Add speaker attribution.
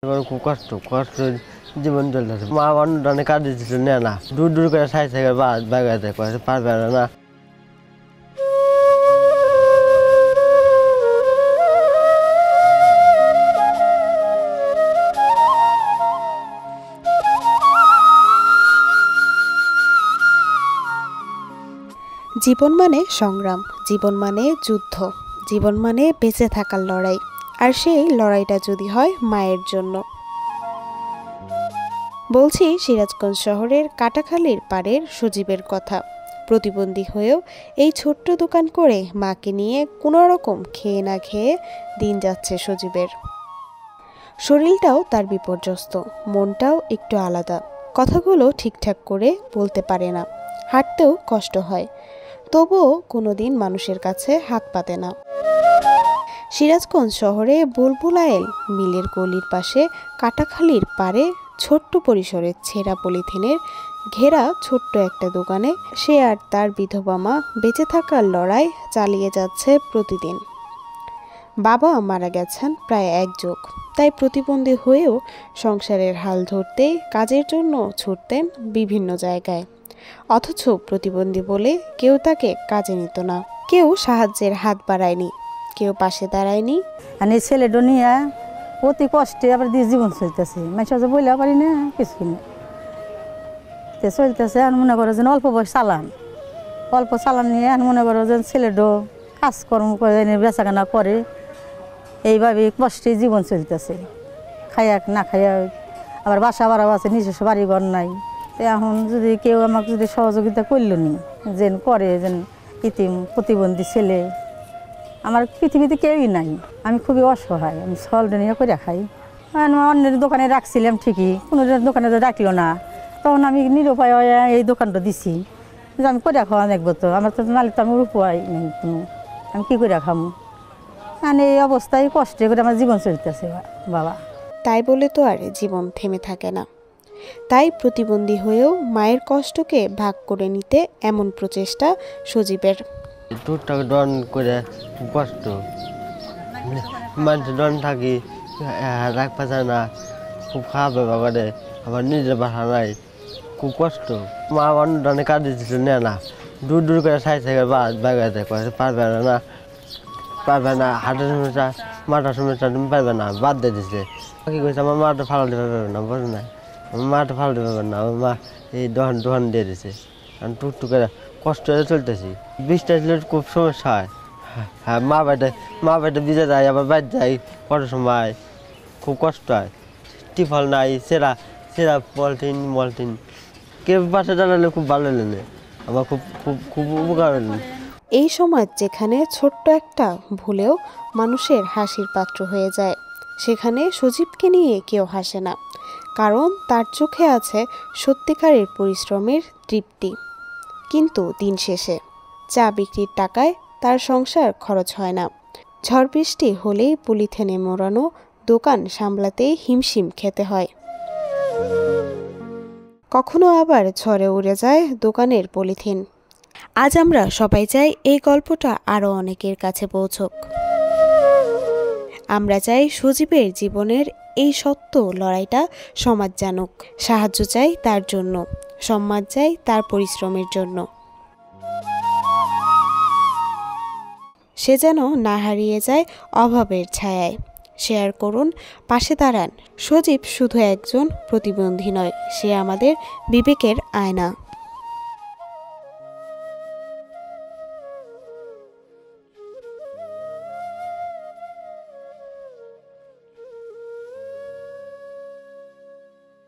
Speaker 1: এবার খুব কষ্ট কষ্ট জীবন চলতেছে। মা অনেক কাজ দিতেছিল না দূর দূর করে সাইড থেকে বাগাতে পারবে না।
Speaker 2: জীবন মানে সংগ্রাম, জীবন মানে যুদ্ধ, জীবন মানে বেঁচে থাকার লড়াই। আর সেই লড়াইটা যদি হয় মায়ের জন্য। বলছি সিরাজগঞ্জ শহরের কাটাখালীর পাড়ের সজীবের কথা। প্রতিবন্ধী হয়েও এই ছোট্ট দোকান করে মাকে নিয়ে কোনো রকম খেয়ে না খেয়ে দিন যাচ্ছে সজীবের। শরীরটাও তার বিপর্যস্ত, মনটাও একটু আলাদা। কথাগুলো ঠিকঠাক করে বলতে পারে না, হাঁটতেও কষ্ট হয়, তবুও কোনোদিন মানুষের কাছে হাত পাতে না। সিরাজগঞ্জ শহরে বুলবুলাইল মিলের গলির পাশে কাটাখালীর পাড়ে ছোট্ট পরিসরের ছেঁড়া পলিথিনের ঘেরা ছোট্ট একটা দোকানে সে আর তার বিধবা মা বেঁচে থাকার লড়াই চালিয়ে যাচ্ছে প্রতিদিন। বাবা মারা গেছেন প্রায় 1 যুগ, তাই প্রতিবন্ধী হয়েও সংসারের হাল ধরতে কাজের জন্য ছুটতেন বিভিন্ন জায়গায়। অথচ প্রতিবন্ধী বলে কেউ তাকে কাজে নিত না, কেউ সাহায্যের হাত বাড়ায়নি, কেউ পাশে দাঁড়ায়নি।
Speaker 3: আর এই ছেলেটা নিয়ে অতি কষ্টে আবার দিয়ে জীবন চলতেছে, মানুষ বইলে পারি না কিছু না চলতেছে। আর মনে করো যে অল্প বয়স অল্প চালান নিয়ে মনে করো যে ছেলেটা কাজকর্ম করে বেচাকেনা করে, এইভাবে কষ্টে জীবন চলতেছে। খাইয়া না খাইয়া আবার বাসা বাড়াও আছে, নিজস্ব বাড়িঘর নাই। এখন যদি কেউ আমাকে যদি সহযোগিতা করল নি যেন করে যেন ইতিম প্রতিবন্ধী ছেলে, আমার পৃথিবীতে কেউই নাই, আমি খুবই অসহায়, আমি সলটা নিয়ে করে খাই। অন্যের দোকানে রাখছিলাম ঠিকই, কোনো দোকানে তো রাখলো না, তখন আমি নিরুপায় এই দোকানটা দিছি যে আমি করে খাওয়া দেখবো, তো আমার তো নালে তো আমার উপায় নেই কোনো, আমি কী করে খামো। মানে এই অবস্থায় কষ্টে করে আমার জীবন চলতেছে বাবা।
Speaker 2: তাই বলে তো আর জীবন থেমে থাকে না। তাই প্রতিবন্ধী হয়েও মায়ের কষ্টকে ভাগ করে নিতে এমন প্রচেষ্টা সজীবের।
Speaker 1: টুকটাক ডন করে কষ্ট, মানুষ ডন থাকি রাখতে চায় না, খুব খারাপ ব্যাপার করে, আবার নিজের বাসা নাই, খুব কষ্ট। মা অনেক কাজ দিতেছিল না দূর দূর করে সাইড থেকে বাগাতে পারবে না হাটের সমস্যা মাটার সমস্যা তুমি পারবে না, বাদ দিয়ে দিচ্ছে। কি কইছে আমার মাটা ফালাতে পারবে না, বোঝো না, আমার মাটা ফালাতে পারবে না, আমার মা এই দোকান দিয়ে দিছে। আমি টুকটুক করে কষ্ট হয়ে চলতেছি। 20টা ছিল খুব সমস্যা হয়। হ্যাঁ মা বাড়িতে ভিজে যায়, আবার বাইরে যাই কটার সময়, খুব কষ্ট হয়। টিফল নাই, সেরা পলিথিন কেউ পাশে দাঁড়ালে খুব ভালো লাগে, আমার খুব খুব খুব উপকার হলেন।
Speaker 2: এই সময় যেখানে ছোট্ট একটা ভুলেও মানুষের হাসির পাত্র হয়ে যায়, সেখানে সজীবকে নিয়ে কেউ হাসে না, কারণ তার চোখে আছে সত্যিকারের পরিশ্রমের তৃপ্তি। কিন্তু দিন শেষে চা বিক্রির টাকায় তার সংসার খরচ হয় না। ঝড় বৃষ্টি হলেই পলিথিনে মোড়ানো দোকান সামলাতেই হিমশিম খেতে হয়। কখনো আবার ঝড়ে উড়ে যায় দোকানের পলিথিন। আজ আমরা সবাই চাই এই গল্পটা আরও অনেকের কাছে পৌঁছক। আমরা চাই সজীবের জীবনের এই সত্য লড়াইটা সমাজ জানুক। সাহায্য চাই তার জন্য, সম্মান চাই তার পরিশ্রমের জন্য। সে যেন না হারিয়ে যায় অভাবের ছায়ায়। শেয়ার করুন, পাশে দাঁড়ান। সজীব শুধু একজন প্রতিবন্ধী নয়, সে আমাদের বিবেকের আয়না।